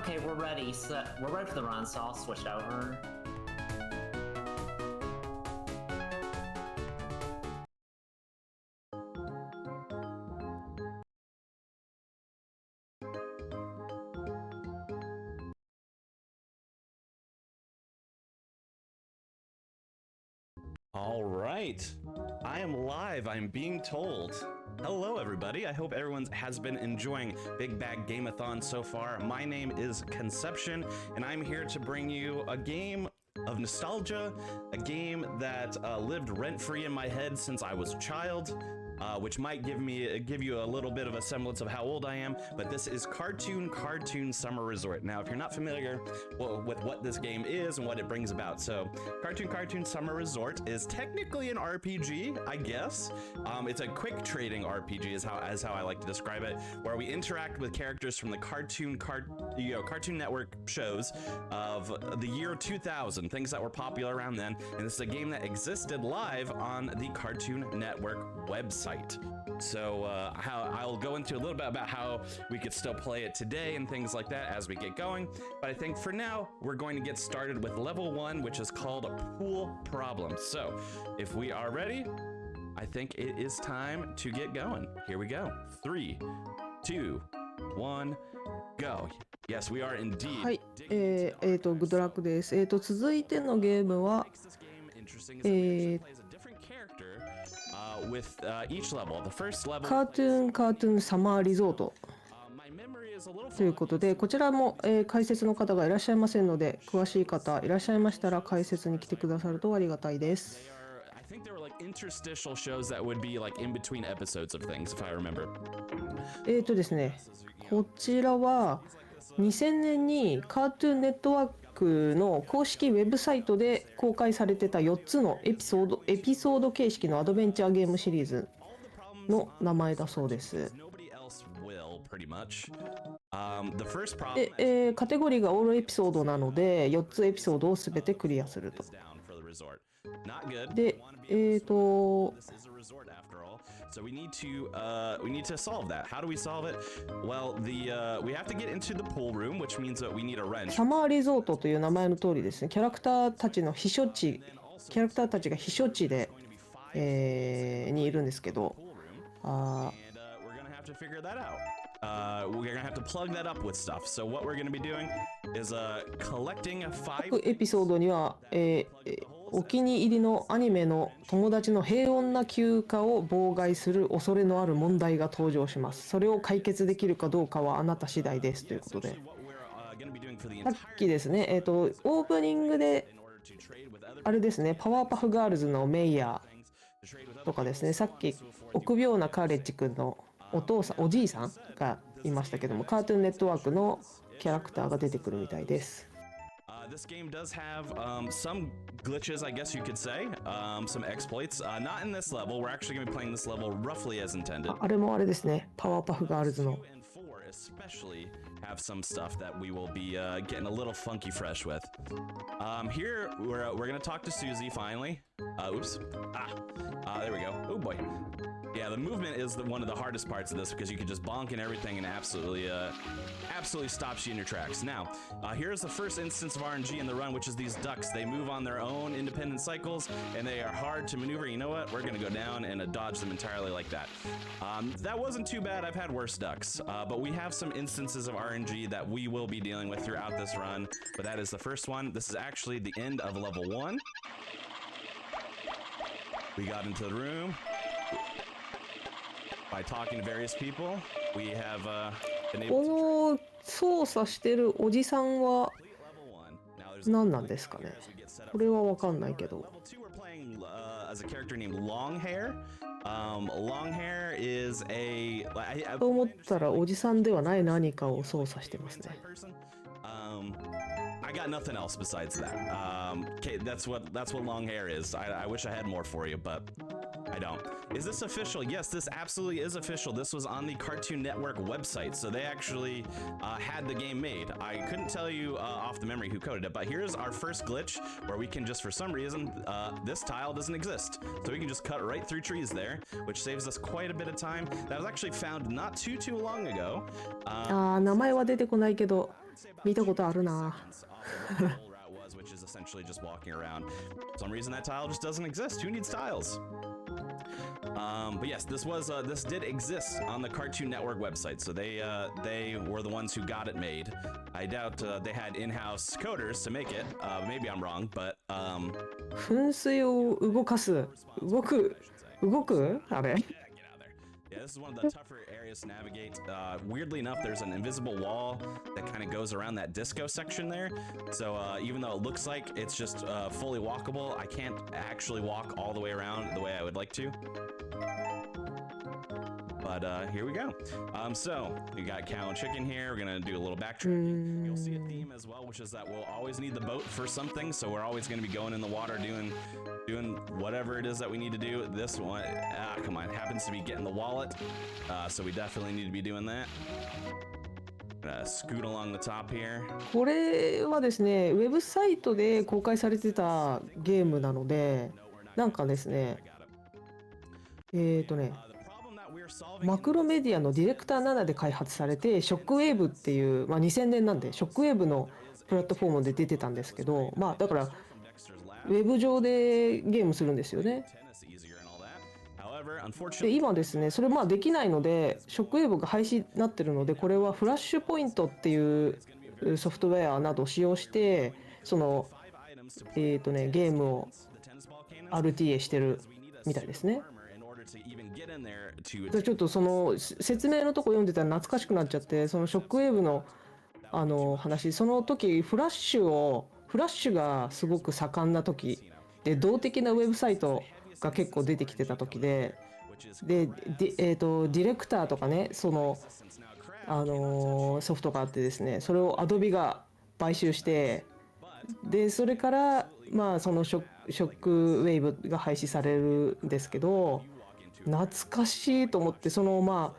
Okay, we're ready. So we're ready for the run, so I'll switch over. All right, I am live, I'm being told. Hello everybody, I hope everyone has been enjoying Big Bag Game-a-Thon so far. My name is Konception, and I'm here to bring you a game of nostalgia, a game that lived rent-free in my head since I was a child. Which might give you a little bit of a semblance of how old I am, but this is Cartoon Summer Resort. Now, if you're not familiar with what this game is and what it brings about, so Cartoon Summer Resort is technically an RPG, I guess. It's a quick trading RPG is how I like to describe it, where we interact with characters from the Cartoon Network shows of the year 2000, things that were popular around then, and this is a game that existed live on the Cartoon Network website. So I'll go into a little bit about how we could still play it today and things like that as we get going. But I think for now, we're going to get started with level 1, which is called Pool Problem. So if we are ready, I think it is time to get going. Here we go. 3, 2, 1, go. Yes, we are indeed. はい、グッドラックです。続いてのゲームは、カートゥーンサマーリゾートということで、こちらも、解説の方がいらっしゃいませんので、詳しい方いらっしゃいましたら解説に来てくださるとありがたいです。ですね、こちらは2000年にカートゥーンネットワークの公式ウェブサイトで公開されてた4つのエピソード形式のアドベンチャーゲームシリーズの名前だそうです。で、カテゴリーがオールエピソードなので4つエピソードを全てクリアすると。で、So we need to solve that. How do we solve it? Well, we have to get into the pool room, which means that we need a wrench. サマーリゾートという名前の通りですね。キャラクターたちが避暑地で、にいるんですけど、we're gonna have to figure that out. We're gonna have to plug that up with stuff. So what we're gonna be doing is collecting 各エピソードには、お気に入りのアニメの友達の平穏な休暇を妨害する恐れのある問題が登場します。それを解決できるかどうかはあなた次第ですということで。さっきですね、オープニングであれですね、パワーパフガールズのメイヤーとかですね、さっき臆病なカーレッジ君のおじいさんがいましたけども、カートゥーンネットワークのキャラクターが出てくるみたいです。This game does have some glitches, I guess you could say, some exploits. Not in this level. We're actually going to be playing this level roughly as intended. あれもあれですね、パワーパフガールズの。Especially have some stuff that we will be getting a little funky fresh with. Here we're going to talk to Susie finally. Oops. There we go. Oh boy. Yeah, the movement is one of the hardest parts of this because you can just bonk and everything and absolutely stops you in your tracks. Now, here's the first instance of RNG in the run, which is these ducks. They move on their own independent cycles and they are hard to maneuver. You know what? We're going to go down and dodge them entirely like that. That wasn't too bad. I've had worse ducks, but we have some instances of RNG that we will be dealing with throughout this run, but that is the first one. This is actually the end of level 1. We got into the room. By talking to various people, we have been able to... この操作してるおじさんは何なんですかね。これはわかんないけど。と思ったらおじさんではない何かを操作してますね。I got nothing else besides that. Okay, that's what long hair is. I wish I had more for you, but I don't. Is this official? Yes, this absolutely is official. This was on the Cartoon Network website, so they actually had the game made. I couldn't tell you off the memory who coded it, but here's our first glitch where we can just, for some reason, this tile doesn't exist. So we can just cut right through trees there, which saves us quite a bit of time. That was actually found not too long ago. 名前は出てこないけど、見たことあるな。which is essentially just walking around. For some reason that tile just doesn't exist. Who needs tiles? But yes, this did exist on the Cartoon Network website, so they were the ones who got it made. I doubt they had in-house coders to make it. Maybe I'm wrong, but 噴水を動かす。動くあれ Yeah, this is one of the tougher areas to navigate. Weirdly enough, there's an invisible wall that kind of goes around that disco section there. So even though it looks like it's just fully walkable, I can't actually walk all the way around the way I would like to. But here we go. So we got cow and chicken here. We're gonna do a little backtracking. You'll see a theme as well, which is that we'll always need the boat for something. So we're always gonna be going in the water doing whatever it is that we need to do. This one, come on, happens to be getting the wallet. So we definitely need to be doing that. Scoot along the top here. これはですね、ウェブサイトで公開されてたゲームなので、なんかですね、マクロメディアのディレクター7で開発されて、ショックウェーブっていう、2000年なんで、ショックウェーブのプラットフォームで出てたんですけど、だから、ウェブ上でゲームするんですよね。で、今ですね、それできないので、ショックウェーブが廃止になってるので、これはフラッシュポイントっていうソフトウェアなどを使用して、その、ゲームを RTA してるみたいですね。ちょっとその説明のとこ読んでたら懐かしくなっちゃって、そのショックウェーブの話、その時フラッシュがすごく盛んな時で、動的なウェブサイトが結構出てきてた時で、ディレクターとかね、そのソフトがあってですね、それをアドビが買収して、でそれからそのショックウェーブが廃止されるんですけど、懐かしいと思って、その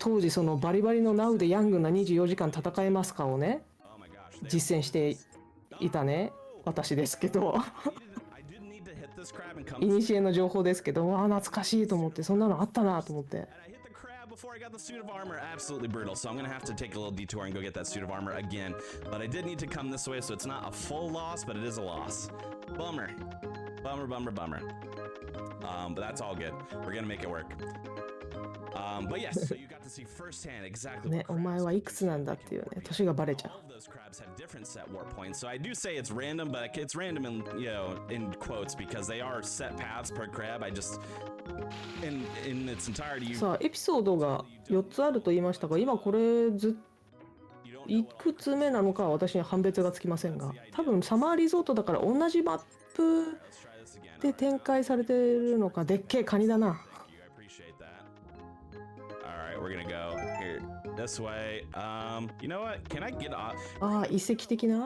当時そのバリバリの Now でヤングな24時間戦えますかをね実践していたね私ですけどいにしえの情報ですけど、懐かしいと思って、そんなのあったなと思って。Before I got the suit of armor, absolutely brutal. So I'm gonna have to take a little detour and go get that suit of armor again. But I did need to come this way, so it's not a full loss, but it is a loss. Bummer. But that's all good. We're gonna make it work. But yes, so you got to see firsthand exactly. ね、お前はいくつなんだっていうね、年がバレちゃう。All of those crabs have different set warp points, so I do say it's random, but it's random in quotes because they are set paths per crab. I just in its entirety. さあ、エピソードが4つあると言いましたが、今これいくつ目なのかは私に判別がつきませんが、多分サマーリゾートだから同じマップで展開されてるのか。でっけえカニだな。We're gonna go here this way. You know what? Can I get off? 遺跡的な。I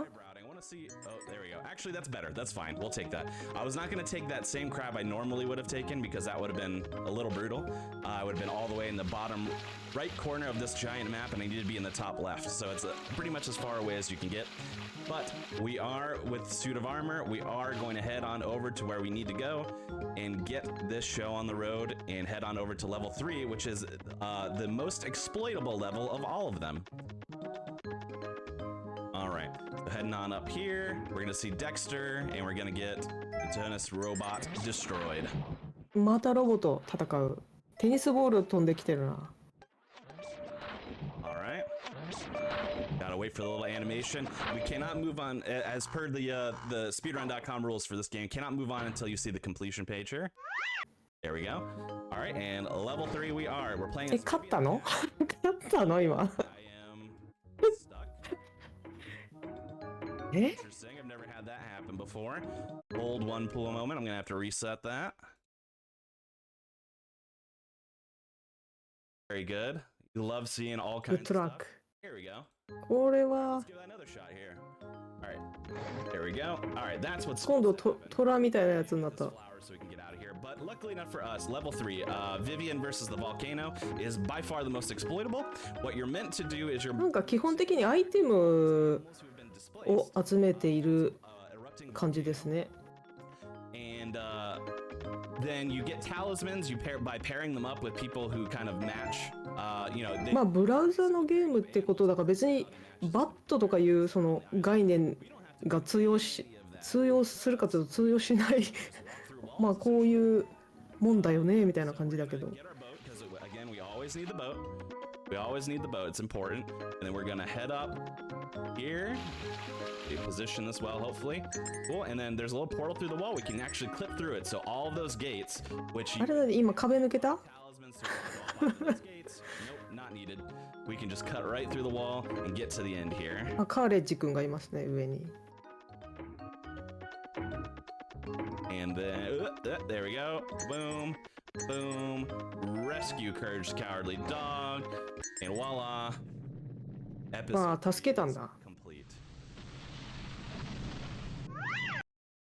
want to see. Oh, there we go. Actually, that's better. That's fine. We'll take that. I was not gonna take that same crab I normally would have taken because that would have been a little brutal. I would have been all the way in the bottom right corner of this giant map, and I need to be in the top left. So it's pretty much as far away as you can get. But we are with suit of armor. We are going to head on over to where we need to go and get this show on the road and head on over to level 3, which is the most exploitable level of all of them. All right, so heading on up here, we're gonna see Dexter, and we're gonna get the tennis robot destroyed. またロボと戦う。テニスボール飛んできてるな。All right. Gotta wait for the little animation. We cannot move on, as per the speedrun.com rules for this game, cannot move on until you see the completion page here. There we go. All right, and level 3 we are. We're playing. 勝ったの勝ったの今。I am stuck. Interesting. I've never had that happen before. Hold one pool a moment. I'm gonna have to reset that. Very good. You love seeing all kinds of stuff. Here we go. これは Let's give that another shot here. All right. There we go. All right, that's what's 今度トラみたいなやつになった。flowers so we can get out of here. But But luckily enough for us, level 3, Vivian versus the volcano is by far the most exploitable. What you're meant to do is you're なんか基本的にアイテムを集めている感じですね。And then you get talismans by pairing them up with people who kind of match. They, まあブラウザのゲームってことだから別にバットとかいうその概念が通用するかというと通用しないまあこういうもんだよねみたいな感じだけど。 get our boat because again we always need the boat. We always need the boat. It's important. And then we're gonna head up here. We position this well, hopefully. Cool. And then there's a little portal through the wall. We can actually clip through it. So all of those gates, which あれだね、今壁抜けた？ talismans to all those gates. Nope, not needed. We can just cut right through the wall and get to the end here. あ、カーレッジ君がいますね、上に。 And then there we go. Boom, boom. Rescue Courage the Cowardly Dog. And voila. まあ助けたんだ。 complete.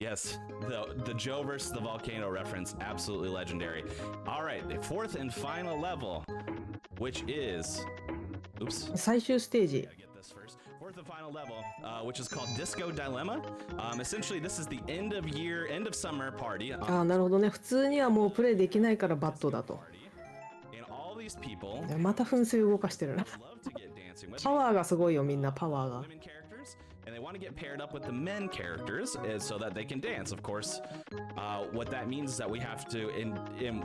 Yes, the Joe versus the volcano reference, absolutely legendary. All right, the fourth and final level, which is, oops. 最終ステージ。 Get this first. Fourth and final level, which is called Disco Dilemma. Essentially, this is the end of summer party. ああ、なるほどね。普通にはもうプレイできないからバットだと。 And all these people また噴水動かしてるな。 love to get dancing with パワーがすごいよ、みんなパワーが。 women characters, and they want to get paired up with the men characters so that they can dance. Of course, what that means is that we have to,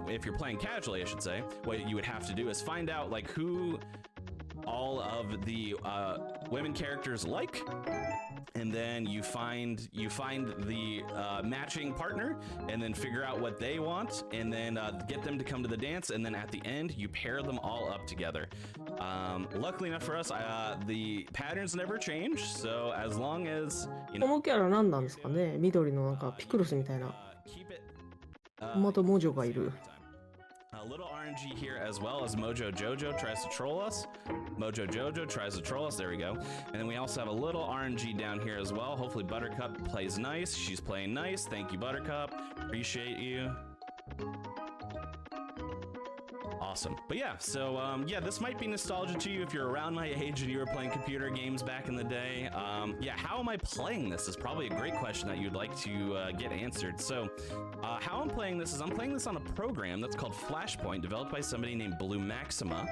if you're playing casually, I should say, what you would have to do is find out like who all of the women characters like, and then you find the matching partner, and then figure out what they want, and then get them to come to the dance, and then at the end you pair them all up together. Luckily enough for us, the patterns never change, so as long as このキャラ何なんですかね、緑のなんかピクルスみたいな。 keep it またモジョがいる。 A little RNG here as well as Mojo Jojo tries to troll us. Mojo Jojo tries to troll us. There we go. And then we also have a little RNG down here as well. Hopefully Buttercup plays nice. She's playing nice. Thank you, Buttercup. Appreciate you. Awesome. But yeah, so yeah, this might be nostalgia to you if you're around my age and you were playing computer games back in the day. Yeah, how am I playing this is probably a great question that you'd like to get answered. So how I'm playing this is I'm playing this on a program that's called Flashpoint, developed by somebody named Blue Maxima,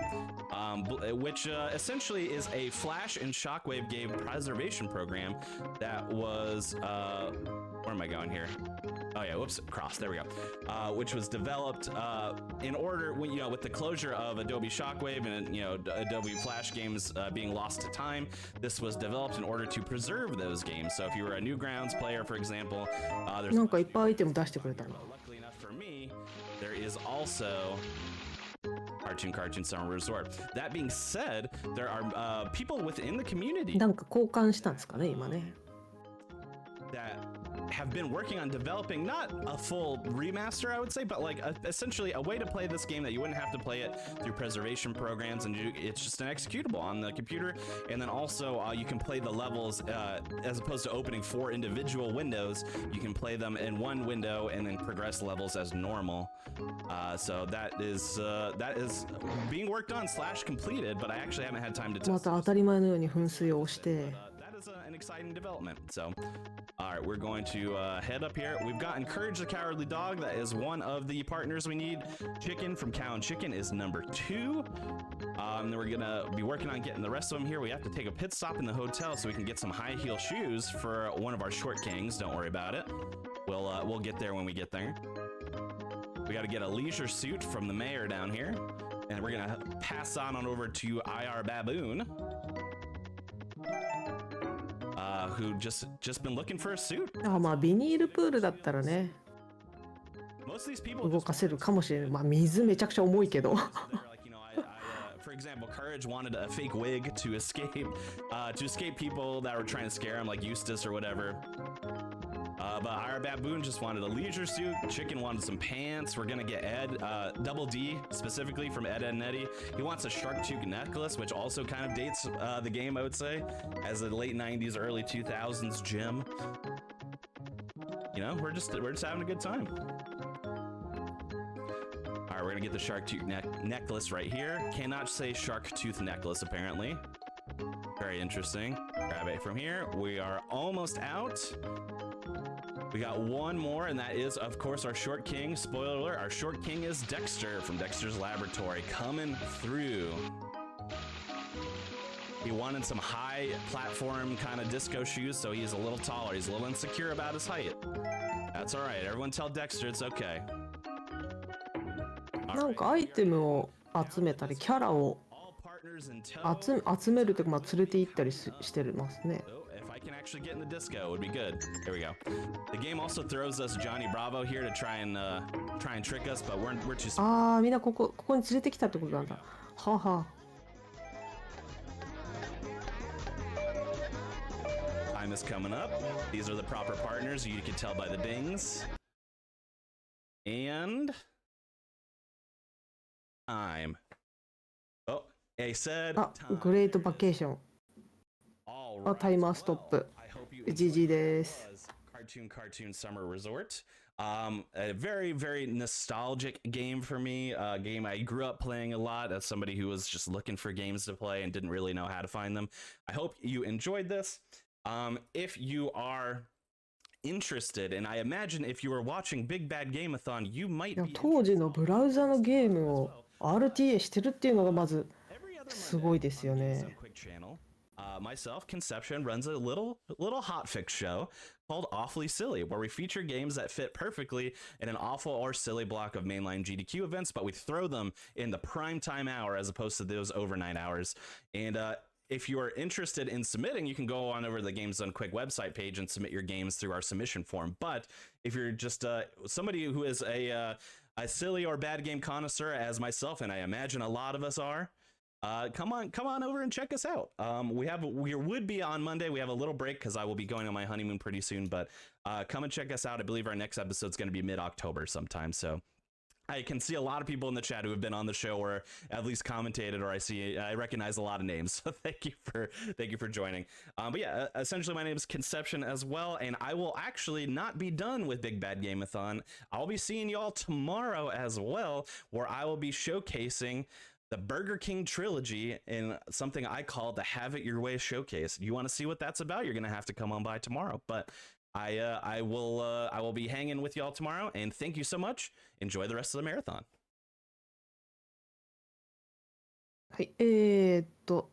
which essentially is a flash and shockwave game preservation program that was, where am I going here? Oh yeah, whoops, cross, there we go. Which was developed in order, with the closure of Adobe Shockwave and Adobe Flash games being lost to time, this was developed in order to preserve those games. So if you were a Newgrounds player, for example, there's なんかいっぱいアイテム出してくれたの。 luckily enough for me, there is also Cartoon Summer Resort. That being said, there are people within the community なんか交換したんですかね、今ね。 that have been working on developing not a full remaster, I would say, but like essentially a way to play this game that you wouldn't have to play it through preservation programs, and it's just an executable on the computer. And then also you can play the levels as opposed to opening 4 individual windows, you can play them in one window and then progress levels as normal. So that is being worked on / completed, but I actually haven't had time to ま test た当たり前のように噴水を押して。 that is an exciting development. So, all right, we're going to head up here. We've got Encourage the Cowardly Dog. That is one of the partners we need. Chicken from Cow and Chicken is number 2. Then we're gonna be working on getting the rest of them here. We have to take a pit stop in the hotel so we can get some high heel shoes for one of our short kings. Don't worry about it. We'll get there when we get there. We got to get a leisure suit from the mayor down here, and we're gonna pass on over to IR Baboon. Who just been looking for a suit. あ、まあビニールプールだったらね、 Most of these people 動かせるかもしれない。まあ水めちゃくちゃ重いけど。 they're like, for example, Courage wanted a fake wig to escape people that were trying to scare him, like Eustace or whatever. But our Baboon just wanted a leisure suit. Chicken wanted some pants. We're gonna get Ed, Double D specifically from Ed, and Eddie. He wants a shark tooth necklace, which also kind of dates the game, I would say, as a late 90s, early 2000s gem. We're just having a good time. we're gonna get the shark tooth necklace right here. Cannot say shark tooth necklace, apparently. Very interesting. Grab it from here. We are almost out. We got one more, and that is, of course, our short king. Spoiler alert, our short king is Dexter from Dexter's Laboratory, coming through. He wanted some high platform kind of disco shoes, so he's a little taller. He's a little insecure about his height. That's all right. Everyone tell Dexter it's okay. なんかアイテムを集めたりキャラを集めるというか、まあ、連れて行ったりしてますね。If I can actually get in the disco, it would be good. There we go. The game also throws us Johnny Bravo here to try and trick us, but we're too smart. ああ、みんなここに連れてきたってことなんだ。はあはあ。Time is coming up. These are the proper partners. You can tell by the dings. And time. Oh, I said あ、グレートバケーション。あ、タイマーストップ。GG です。Cartoon Summer Resort. A very, very nostalgic game for me. A game I grew up playing a lot as somebody who was just looking for games to play and didn't really know how to find them. I hope you enjoyed this. If you are interested, and I imagine if you were watching Big Bad Game-a-Thon, you might be 当時のブラウザのゲームを RTA してるっていうのがまずすごいですよね。Myself, Konception, runs a little hotfix show called Awfully Silly, where we feature games that fit perfectly in an awful or silly block of mainline GDQ events, but we throw them in the prime time hour as opposed to those overnight hours. And if you are interested in submitting, you can go on over to the Games Done Quick website page and submit your games through our submission form. But if you're just somebody who is a silly or bad game connoisseur, as myself, and I imagine a lot of us are, come on over and check us out. We would be on Monday. We have a little break because I will be going on my honeymoon pretty soon, but come and check us out. I believe our next episode is going to be mid-October sometime. So I can see a lot of people in the chat who have been on the show or at least commentated, or I recognize a lot of names. So thank you for joining. But yeah, essentially my name is Konception as well, and I will actually not be done with Big Bad Game-a-Thon. I'll be seeing y'all tomorrow as well, where I will be showcasing the Burger King trilogy in something I call the Have It Your Way showcase. You want to see what that's about? You're gonna have to come on by tomorrow. But I will be hanging with y'all tomorrow, and thank you so much. Enjoy the rest of the marathon. はい、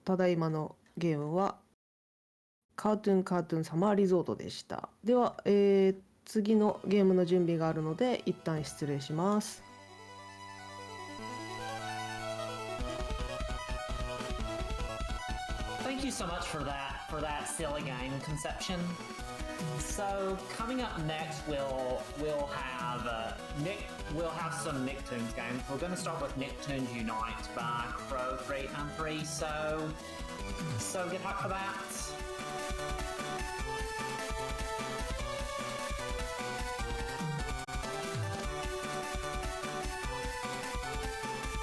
ただいまのゲームはカートゥーンサマーリゾートでした。では、次のゲームの準備があるので一旦失礼します。Thank you so much for that silly game, Konception. So coming up next, we'll have some Nicktoons games. We're going to start with Nicktoons Unite by Crow 3 and 3. So good luck for that.